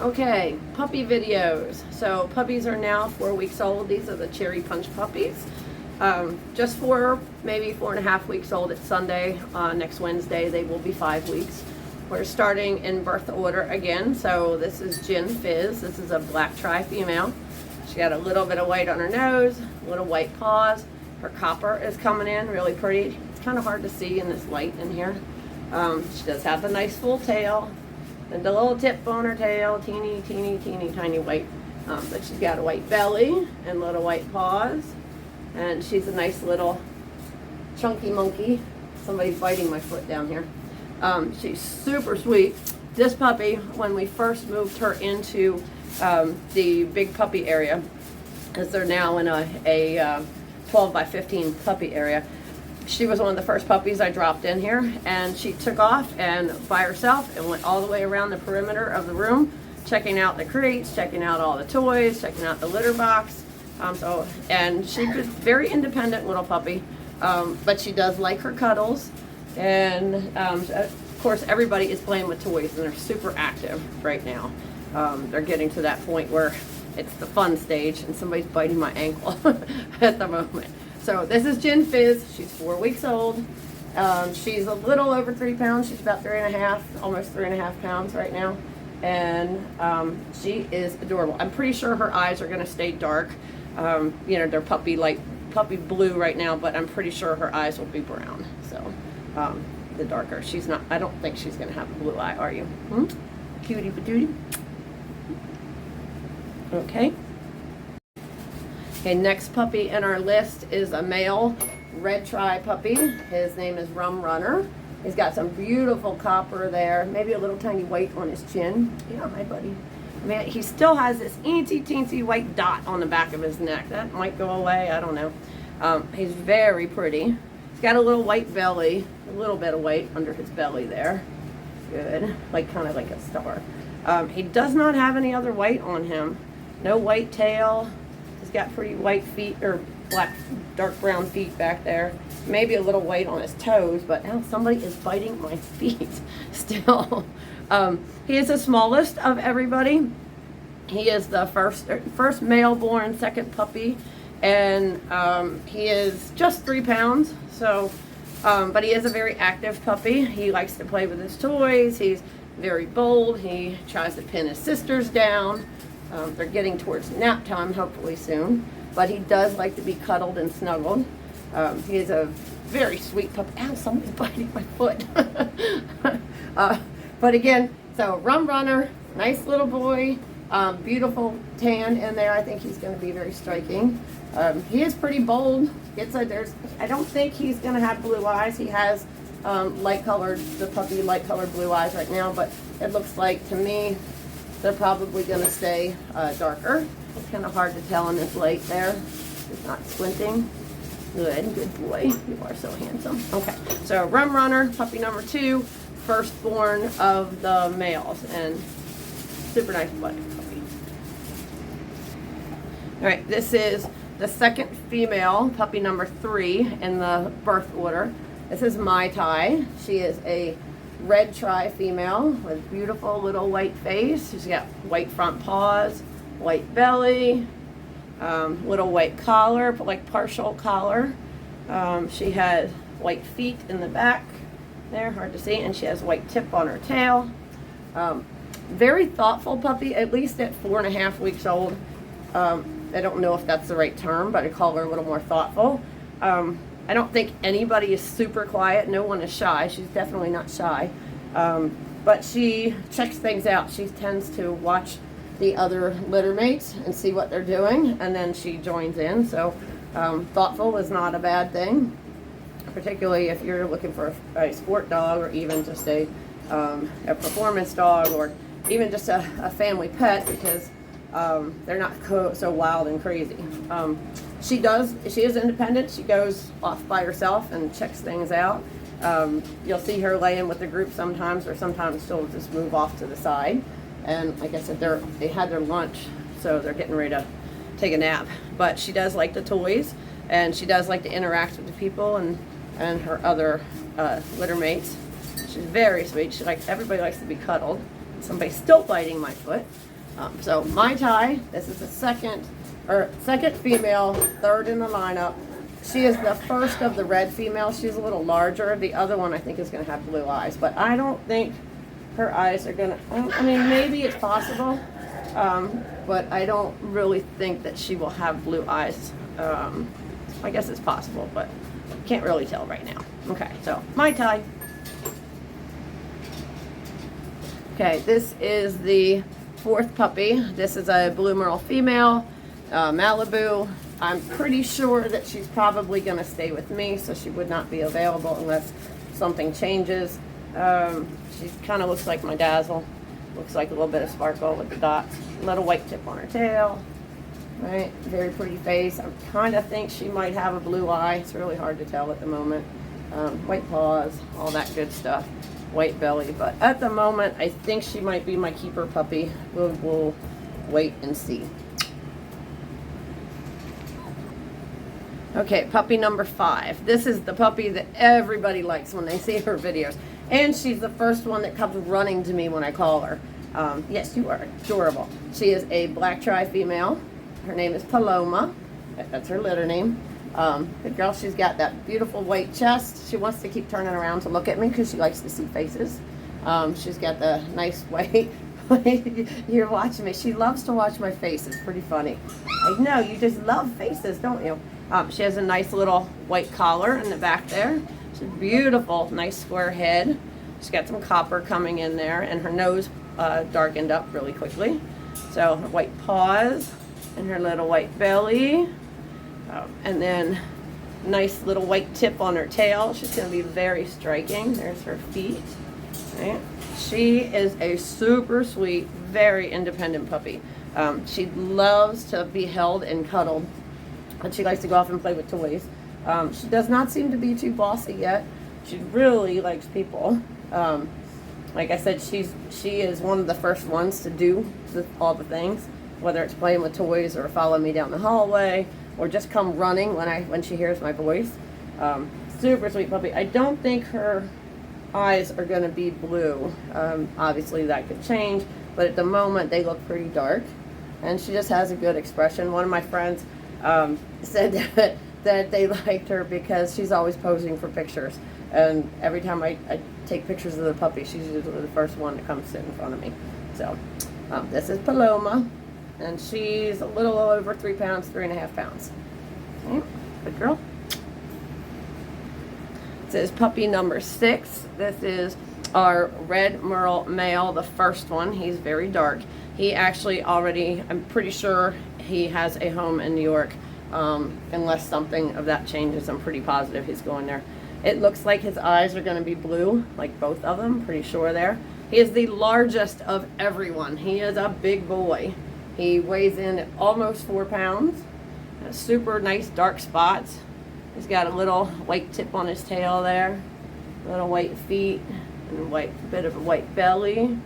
Okay, puppy videos. So puppies are now 4 weeks old. These are the cherry punch puppies. Just maybe 4.5 weeks old. It's Sunday. Next Wednesday they will be 5 weeks. We're starting in birth order again. So this is Gin Fizz. This is a black tri-female. She got a little bit of white on her nose, little white paws. Her copper is coming in really pretty. It's kind of hard to see in this light in here. She does have the nice full tail and the little tip on her tail, teeny tiny white. But she's got a white belly and little white paws. And she's a nice little chunky monkey. Somebody's biting my foot down here. She's super sweet. This puppy, when we first moved her into the big puppy area, as they're now in a 12 by 15 puppy area, she was one of the first puppies I dropped in here, and she took off and by herself and went all the way around the perimeter of the room, checking out the crates, checking out all the toys, checking out the litter box. And she was very independent little puppy, but she does like her cuddles, and of course everybody is playing with toys and they're super active right now. They're getting to that point where it's the fun stage, and somebody's biting my ankle at the moment. So this is Gin Fizz. She's 4 weeks old. She's a little over 3 pounds. She's about 3.5, almost 3.5 pounds right now. And she is adorable. I'm pretty sure her eyes are gonna stay dark. You know, they're puppy blue right now, but I'm pretty sure her eyes will be brown. So the darker, she's not, I don't think she's gonna have a blue eye, are you? Cutie patootie. Okay. Okay, next puppy in our list is a male red tri puppy. His name is Rum Runner. He's got some beautiful copper there, maybe a little tiny white on his chin. Yeah, hi buddy. Man, he still has this teensy white dot on the back of his neck. That might go away, I don't know. He's very pretty. He's got a little white belly, a little bit of white under his belly there. Good, like kind of like a star. He does not have any other white on him. No white tail. He's got pretty white feet, or black, dark brown feet back there. Maybe a little white on his toes, but now somebody is biting my feet still. He is the smallest of everybody. He is the first male born, second puppy, and he is just 3 pounds. So, but he is a very active puppy. He likes to play with his toys. He's very bold. He tries to pin his sisters down. They're getting towards nap time, hopefully soon. But he does like to be cuddled and snuggled. He is a very sweet puppy. Ow, somebody's biting my foot. But again, so Rum Runner, nice little boy, beautiful tan in there. I think he's going to be very striking. He is pretty bold. I don't think he's going to have blue eyes. He has the puppy light colored blue eyes right now, but it looks like to me they're probably going to stay darker. It's kind of hard to tell in this light there. He's not squinting. Good boy. You are so handsome. Okay, so Rum Runner, puppy number 2, firstborn of the males, and super nice puppy. All right, this is the second female, puppy number 3 in the birth order. This is Mai Tai. She is a red tri female with beautiful little white face. She's got white front paws, white belly, little white collar, like partial collar. She has white feet in the back there, hard to see, and she has white tip on her tail. Very thoughtful puppy, at least at 4.5 weeks old. I don't know if that's the right term, but I call her a little more thoughtful. I don't think anybody is super quiet. No one is shy. She's definitely not shy. But she checks things out. She tends to watch the other litter mates and see what they're doing, and then she joins in. So thoughtful is not a bad thing, particularly if you're looking for a sport dog, or even just a performance dog, or even just a family pet, because they're not so wild and crazy. She is independent. She goes off by herself and checks things out. You'll see her laying with the group sometimes, or sometimes she'll just move off to the side. And like I said, they had their lunch, so they're getting ready to take a nap. But she does like the toys, and she does like to interact with the people and her other litter mates. She's very sweet. Everybody likes to be cuddled. Somebody's still biting my foot. So Mai Tai, this is the second female, third in the lineup. She is the first of the red females. She's a little larger. The other one I think is going to have blue eyes, but I don't think her eyes are going to, I mean, maybe it's possible, but I don't really think that she will have blue eyes. I guess it's possible, but can't really tell right now. Okay, so Mai Tai. Okay, this is the fourth puppy. This is a blue merle female, Malibu. I'm pretty sure that she's probably going to stay with me, so she would not be available unless something changes. She kind of looks like my Dazzle. Looks like a little bit of sparkle with the dots. Little white tip on her tail. Right, very pretty face. I kind of think she might have a blue eye. It's really hard to tell at the moment. White paws, all that good stuff. White belly, but at the moment, I think she might be my keeper puppy. We'll wait and see. Okay, puppy number 5. This is the puppy that everybody likes when they see her videos. And she's the first one that comes running to me when I call her. Yes, you are adorable. She is a black tri-female. Her name is Paloma. That's her litter name. Good girl. She's got that beautiful white chest. She wants to keep turning around to look at me because she likes to see faces. She's got the nice white. You're watching me. She loves to watch my face. It's pretty funny. I know, you just love faces, don't you? She has a nice little white collar in the back there. She's beautiful, nice square head. She's got some copper coming in there, and her nose darkened up really quickly. So her white paws and her little white belly. And then nice little white tip on her tail. She's going to be very striking. There's her feet. Right? She is a super sweet, very independent puppy. She loves to be held and cuddled. And she likes to go off and play with toys. She does not seem to be too bossy yet. She really likes people. Like I said, she is one of the first ones to do all the things, whether it's playing with toys or follow me down the hallway or just come running when she hears my voice. Super sweet puppy. I don't think her eyes are going to be blue. Obviously that could change, but at the moment they look pretty dark. And she just has a good expression. One of my friends said that they liked her because she's always posing for pictures. And every time I take pictures of the puppy, she's usually the first one to come sit in front of me. So this is Paloma, and she's a little over 3 pounds, 3.5 pounds. Okay, good girl. This is puppy number 6. This is our red merle male, the first one. He's very dark. He actually already, I'm pretty sure he has a home in New York. Unless something of that changes, I'm pretty positive he's going there. It looks like his eyes are going to be blue, like both of them, pretty sure there. He is the largest of everyone. He is a big boy. He weighs in at almost 4 pounds. Super nice dark spots. He's got a little white tip on his tail there, little white feet, and a bit of a white belly.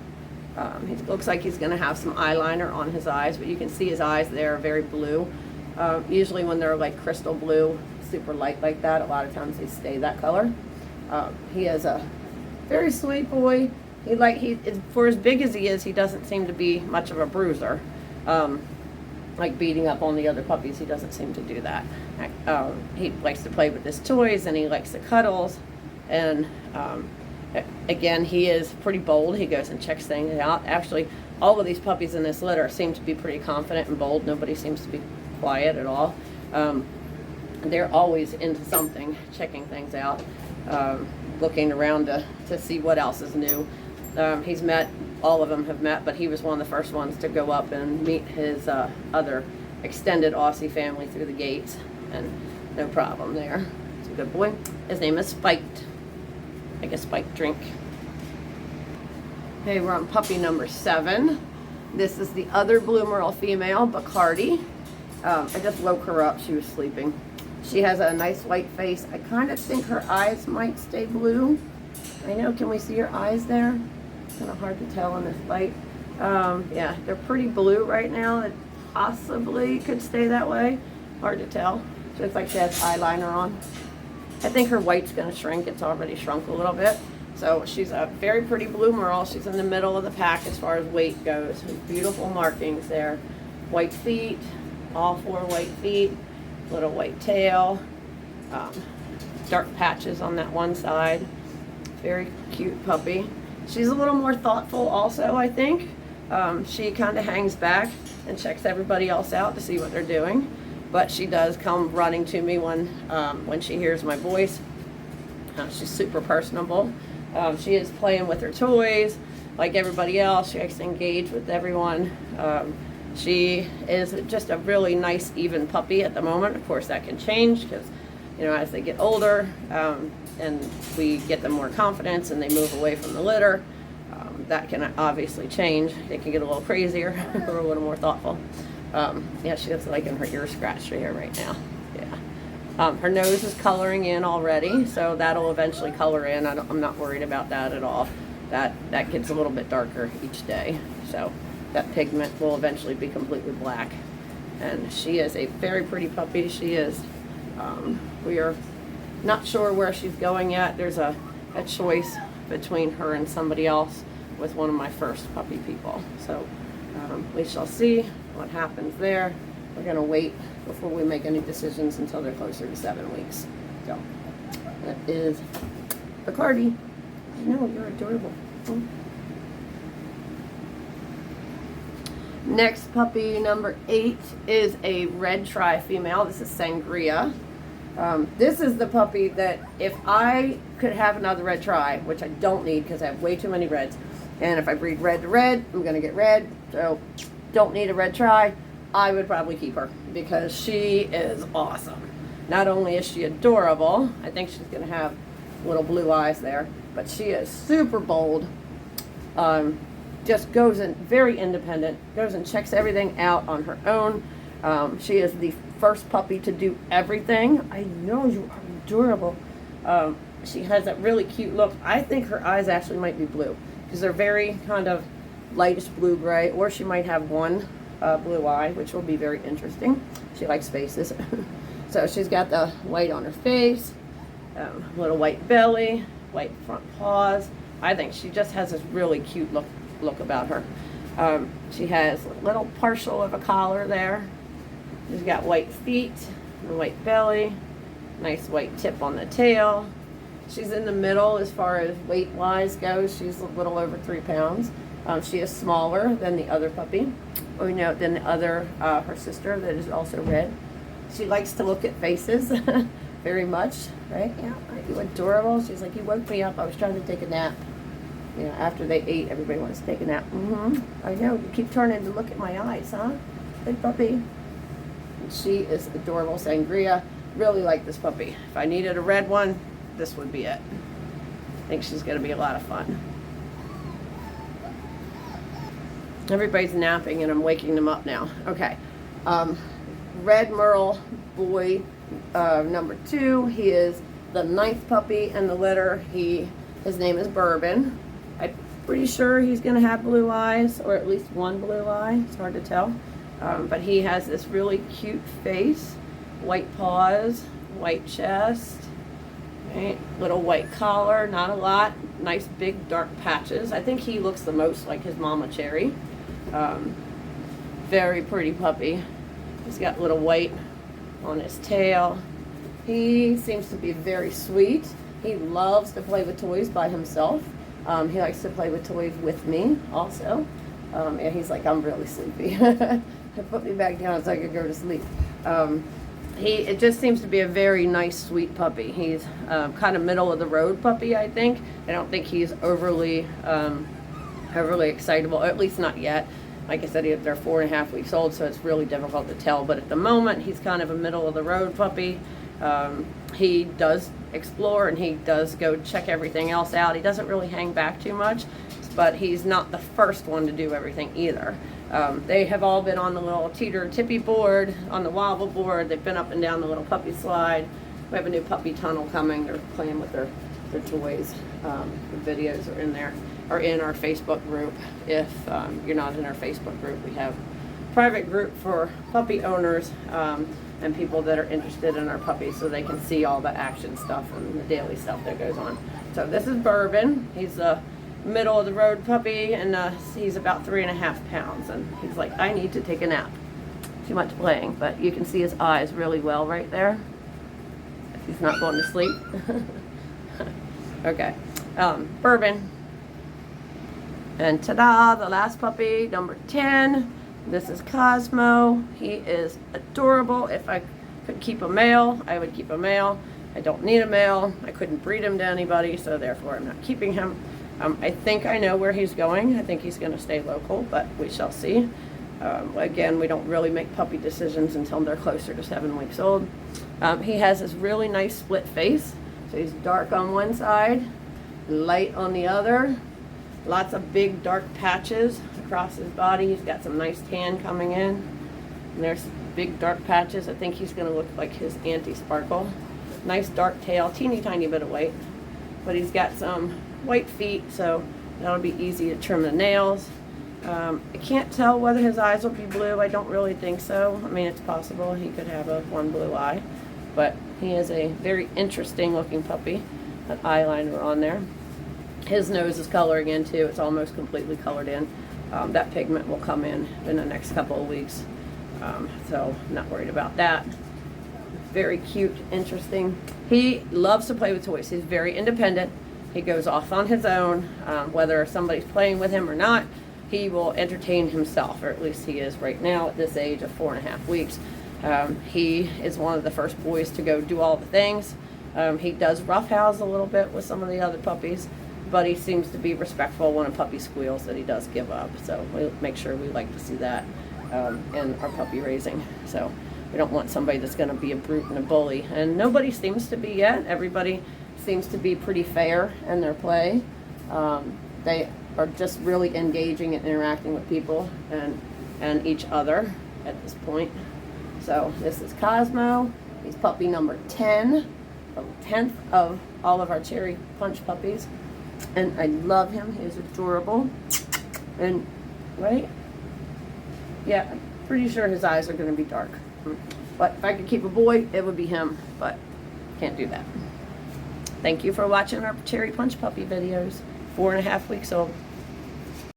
He looks like he's going to have some eyeliner on his eyes, but you can see his eyes there are very blue. Usually when they're like crystal blue, super light like that, a lot of times they stay that color. He is a very sweet boy. For as big as he is, he doesn't seem to be much of a bruiser. Like beating up on the other puppies, he doesn't seem to do that. He likes to play with his toys, and he likes the cuddles. And again, he is pretty bold. He goes and checks things out. Actually, all of these puppies in this litter seem to be pretty confident and bold. Nobody seems to be quiet at all. They're always into something, checking things out, looking around to see what else is new. He's met, all of them have met, but he was one of the first ones to go up and meet his other extended Aussie family through the gates, and no problem there. He's a good boy. His name is Spik. Like a Spike drink. Okay, we're on puppy number 7. This is the other blue merle female, but Cardi. I just woke her up. She was sleeping. She has a nice white face. I kind of think her eyes might stay blue. I know. Can we see her eyes there? Kind of hard to tell in this light. Yeah, they're pretty blue right now. It possibly could stay that way. Hard to tell. She looks like she has eyeliner on. I think her white's going to shrink. It's already shrunk a little bit. So she's a very pretty blue merle. She's in the middle of the pack as far as weight goes. Beautiful markings there. White feet, all 4 white feet, little white tail, dark patches on that one side. Very cute puppy. She's a little more thoughtful also, I think. She kind of hangs back and checks everybody else out to see what they're doing. But she does come running to me when she hears my voice. She's super personable. She is playing with her toys like everybody else. She likes to engage with everyone. She is just a really nice, even puppy at the moment. Of course, that can change because, you know, as they get older and we get them more confidence and they move away from the litter, that can obviously change. They can get a little crazier or a little more thoughtful. Yeah, she has liking her ear scratched right here right now. Yeah. Her nose is coloring in already, so that'll eventually color in. I'm not worried about that at all. That gets a little bit darker each day. So that pigment will eventually be completely black. And she is a very pretty puppy. She is, we are not sure where she's going yet. There's a choice between her and somebody else with one of my first puppy people. So we shall see what happens there. We're gonna wait before we make any decisions until they're closer to 7 weeks. So that is the Cardi. I know, you're adorable. Next puppy, number 8, is a red tri female. This is Sangria. This is the puppy that if I could have another red tri, which I don't need because I have way too many reds, and if I breed red to red, I'm gonna get red, so don't need a red tri, I would probably keep her because she is awesome. Not only is she adorable, I think she's gonna have little blue eyes there, but she is super bold. Just goes in very independent, goes and checks everything out on her own. She is the first puppy to do everything. I know, you are adorable. She has that really cute look. I think her eyes actually might be blue because they're very kind of lightish blue-gray, or she might have one blue eye, which will be very interesting. She likes faces. So she's got the white on her face, little white belly, white front paws. I think she just has this really cute look about her. She has a little partial of a collar there. She's got white feet, and white belly, nice white tip on the tail. She's in the middle as far as weight-wise goes. She's a little over 3 pounds. She is smaller than the other puppy, or than the other, her sister that is also red. She likes to look at faces very much, right? Yeah, aren't you adorable? She's like, you woke me up. I was trying to take a nap. You know, after they ate, everybody wants to take a nap. I know, you keep turning to look at my eyes, huh? Big puppy. And she is adorable. Sangria. Really like this puppy. If I needed a red one, this would be it. I think she's going to be a lot of fun. Everybody's napping and I'm waking them up now. Okay. Red Merle boy, number 2. He is the 9th puppy in the litter. His name is Bourbon. I'm pretty sure he's going to have blue eyes, or at least one blue eye. It's hard to tell. But he has this really cute face, white paws, white chest, right? Little white collar, not a lot. Nice big dark patches. I think he looks the most like his mama Cherry. Very pretty puppy. He's got little white on his tail. He seems to be very sweet. He loves to play with toys by himself. He likes to play with toys with me also. And he's like, I'm really sleepy. Put me back down so I could go to sleep. It just seems to be a very nice, sweet puppy. He's kind of middle of the road puppy, I think. I don't think he's overly excitable, or at least not yet. Like I said, they're 4.5 weeks old, so it's really difficult to tell. But at the moment, he's kind of a middle of the road puppy. He does explore and he does go check everything else out. He doesn't really hang back too much, but he's not the first one to do everything either. They have all been on the little teeter tippy board, on the wobble board. They've been up and down the little puppy slide. We have a new puppy tunnel coming. They're playing with their toys. The videos are in there, or in our Facebook group. If you're not in our Facebook group, we have a private group for puppy owners and people that are interested in our puppies, so they can see all the action stuff and the daily stuff that goes on. So this is Bourbon. He's a middle of the road puppy, and he's about 3.5 pounds, and he's like, I need to take a nap. Too much playing, but you can see his eyes really well right there. He's not going to sleep. Okay, Bourbon. And ta-da, the last puppy, number 10. This is Cosmo. He is adorable. If I could keep a male, I would keep a male. I don't need a male. I couldn't breed him to anybody, so therefore I'm not keeping him. I think I know where he's going. I think he's going to stay local, but we shall see. Again, we don't really make puppy decisions until they're closer to 7 weeks old. He has this really nice split face. So he's dark on one side, light on the other. Lots of big dark patches across his body. He's got some nice tan coming in. And there's big dark patches. I think he's going to look like his Auntie Sparkle. Nice dark tail, teeny tiny bit of white. But he's got some white feet, so that'll be easy to trim the nails. I can't tell whether his eyes will be blue. I don't really think so. I mean, it's possible he could have one blue eye. But he is a very interesting looking puppy. That eyeliner on there. His nose is coloring in too. It's almost completely colored in. That pigment will come in the next couple of weeks. So I'm not worried about that. Very cute, interesting. He loves to play with toys. He's very independent. He goes off on his own. Whether somebody's playing with him or not, he will entertain himself, or at least he is right now at this age of 4.5 weeks. He is one of the first boys to go do all the things. He does roughhouse a little bit with some of the other puppies, but he seems to be respectful when a puppy squeals that he does give up. So we make sure we like to see that in our puppy raising. So we don't want somebody that's going to be a brute and a bully. And nobody seems to be yet. Everybody seems to be pretty fair in their play. They are just really engaging and interacting with people and each other at this point. So this is Cosmo. He's puppy number 10, the 10th of all of our cherry punch puppies. And I love him. He's adorable. And, right? Yeah, I'm pretty sure his eyes are going to be dark. But if I could keep a boy, it would be him. But can't do that. Thank you for watching our cherry punch puppy videos. 4.5 weeks old.